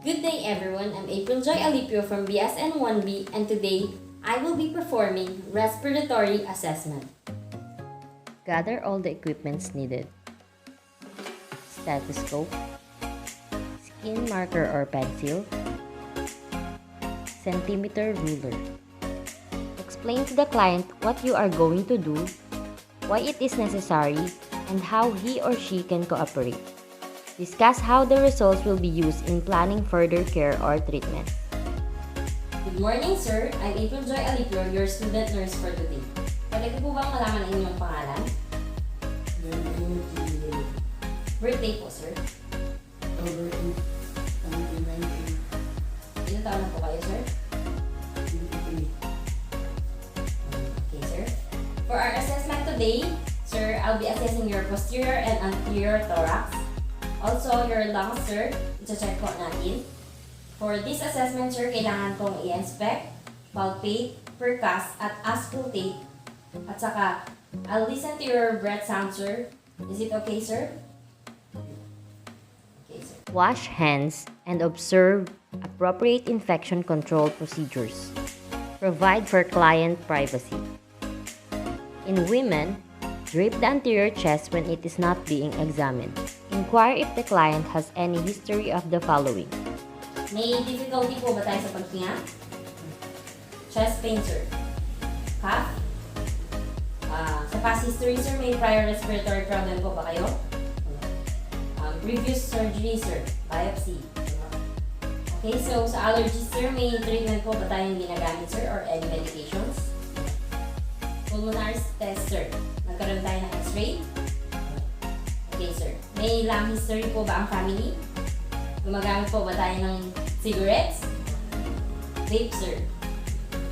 Good day everyone, I'm April Joy Alipio from BSN 1B and today I will be performing respiratory assessment. Gather all the equipments needed. Stethoscope, skin marker or pencil, centimeter ruler. Explain to the client what you are going to do, why it is necessary, and how he or she can cooperate. Discuss how the results will be used in planning further care or treatment. Good morning sir, I'm April Joy Alipio, your student nurse for today. Pwede ko po bang malaman ang inyong pangalan? Birthday po sir? October 8, 2019. Ilan taon na po kayo sir? 23. Okay sir. For our assessment today, sir, I'll be assessing your posterior and anterior thorax. Also, your lungs, sir, i-check po natin. For this assessment, sir, kailangan kong i-inspect, palpate, percuss, at auscultate. At saka, I'll listen to your breath sound, sir. Is it okay, sir? Okay, sir. Wash hands and observe appropriate infection control procedures. Provide for client privacy. In women, drape the anterior chest when it is not being examined. Inquire if the client has any history of the following. May difficulty po ba tayo sa paghinga? Chest pain, sir. Cough? Sa past history, sir, may prior respiratory problem po ba kayo? Previous surgery, sir. Biopsy. Okay, so sa allergies, sir, may treatment po ba tayong ginagamit, sir, or any medications? Pulmonary test, sir. Nagkaroon tayo ng x-ray? Okay, sir. May lung history po ba ang family? Gumagamit po ba tayo ng cigarettes? Vape, sir.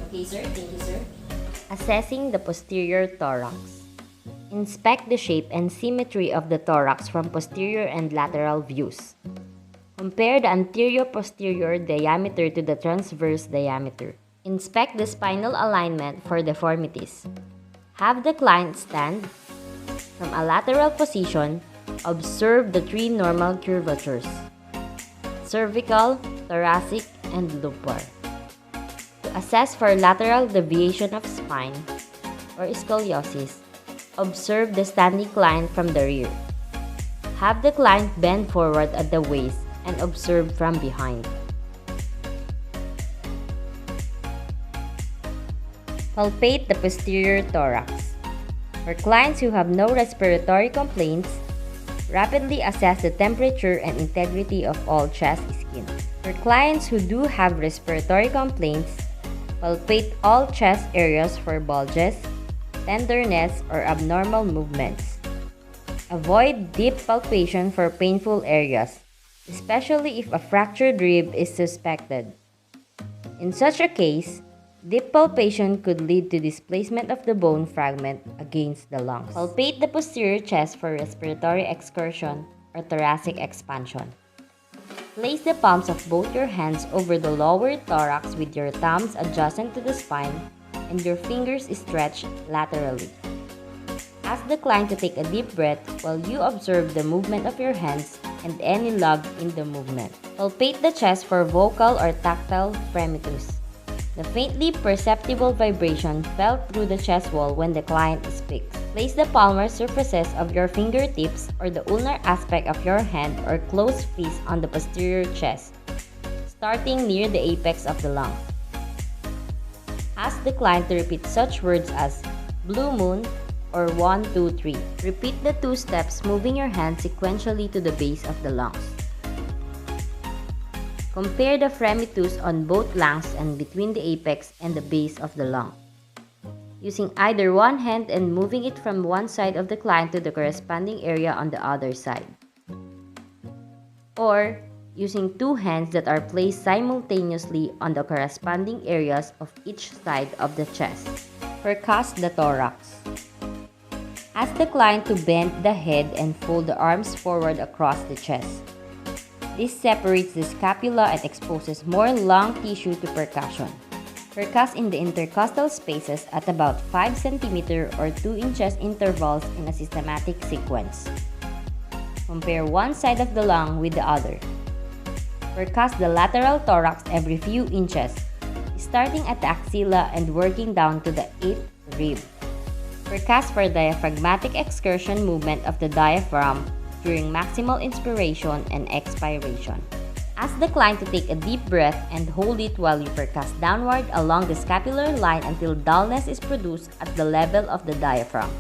Okay, sir. Thank you, sir. Assessing the posterior thorax. Inspect the shape and symmetry of the thorax from posterior and lateral views. Compare the anterior-posterior diameter to the transverse diameter. Inspect the spinal alignment for deformities. Have the client stand. From a lateral position, observe the three normal curvatures: cervical, thoracic, and lumbar. To assess for lateral deviation of spine or scoliosis, observe the standing client from the rear. Have the client bend forward at the waist and observe from behind. Palpate the posterior thorax. For clients who have no respiratory complaints, rapidly assess the temperature and integrity of all chest skin. For clients who do have respiratory complaints, palpate all chest areas for bulges, tenderness, or abnormal movements. Avoid deep palpation for painful areas, especially if a fractured rib is suspected. In such a case, deep palpation could lead to displacement of the bone fragment against the lungs. Palpate the posterior chest for respiratory excursion or thoracic expansion. Place the palms of both your hands over the lower thorax with your thumbs adjacent to the spine and your fingers stretched laterally. Ask the client to take a deep breath while you observe the movement of your hands and any lag in the movement. Palpate the chest for vocal or tactile fremitus, the faintly perceptible vibration felt through the chest wall when the client speaks. Place the palmar surfaces of your fingertips or the ulnar aspect of your hand or closed fist on the posterior chest, starting near the apex of the lung. Ask the client to repeat such words as blue moon or 1, 2, 3. Repeat the 2 steps, moving your hand sequentially to the base of the lungs. Compare the fremitus on both lungs and between the apex and the base of the lung, using either one hand and moving it from one side of the client to the corresponding area on the other side, or using 2 hands that are placed simultaneously on the corresponding areas of each side of the chest. Percuss the thorax. Ask the client to bend the head and fold the arms forward across the chest. This separates the scapula and exposes more lung tissue to percussion. Percuss in the intercostal spaces at about 5 cm or 2 inches intervals in a systematic sequence. Compare one side of the lung with the other. Percuss the lateral thorax every few inches, starting at the axilla and working down to the 8th rib. Percuss for diaphragmatic excursion movement of the diaphragm during maximal inspiration and expiration. Ask the client to take a deep breath and hold it while you percuss downward along the scapular line until dullness is produced at the level of the diaphragm.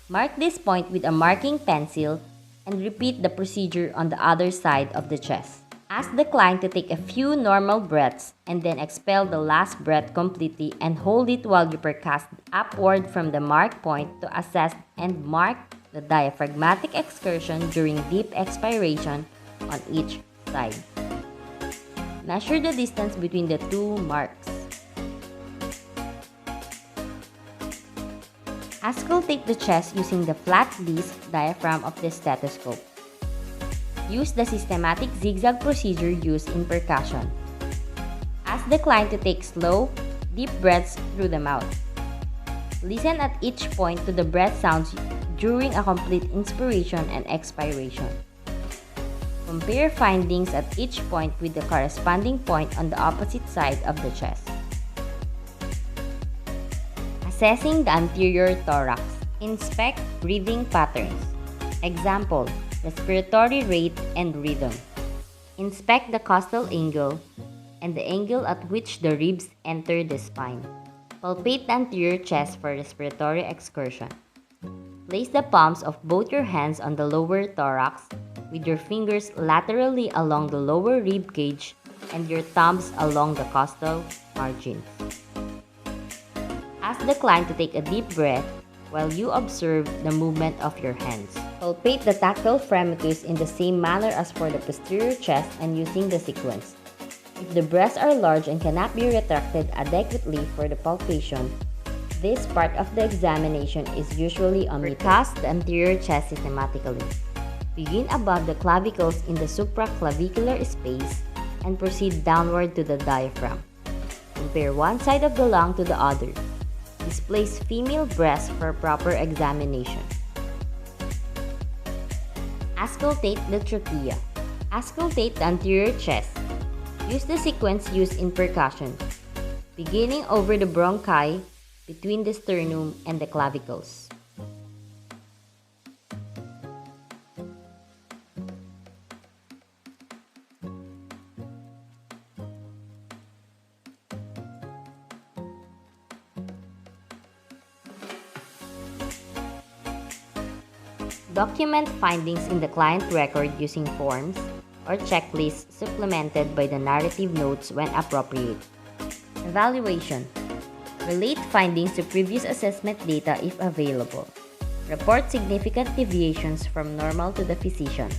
Mark this point with a marking pencil and repeat the procedure on the other side of the chest. Ask the client to take a few normal breaths and then expel the last breath completely and hold it while you percuss upward from the mark point to assess and mark the diaphragmatic excursion during deep expiration on each side. Measure the distance between the two marks. Auscultate the chest using the flat disc diaphragm of the stethoscope. Use the systematic zigzag procedure used in percussion. Ask the client to take slow, deep breaths through the mouth. Listen at each point to the breath sounds during a complete inspiration and expiration. Compare findings at each point with the corresponding point on the opposite side of the chest. Assessing the anterior thorax. Inspect breathing patterns. Example, respiratory rate and rhythm. Inspect the costal angle and the angle at which the ribs enter the spine. Palpate the anterior chest for respiratory excursion. Place the palms of both your hands on the lower thorax with your fingers laterally along the lower rib cage and your thumbs along the costal margins. Ask the client to take a deep breath while you observe the movement of your hands. Palpate the tactile fremitus in the same manner as for the posterior chest and using the sequence. If the breasts are large and cannot be retracted adequately for the palpation, this part of the examination is usually omitted. Percuss the anterior chest systematically. Begin above the clavicles in the supraclavicular space and proceed downward to the diaphragm. Compare one side of the lung to the other. Displace female breast for proper examination. Auscultate the trachea. Auscultate the anterior chest. Use the sequence used in percussion, beginning over the bronchi between the sternum and the clavicles. Document findings in the client record using forms or checklists supplemented by the narrative notes when appropriate. Evaluation. Relate findings to previous assessment data if available. Report significant deviations from normal to the physician.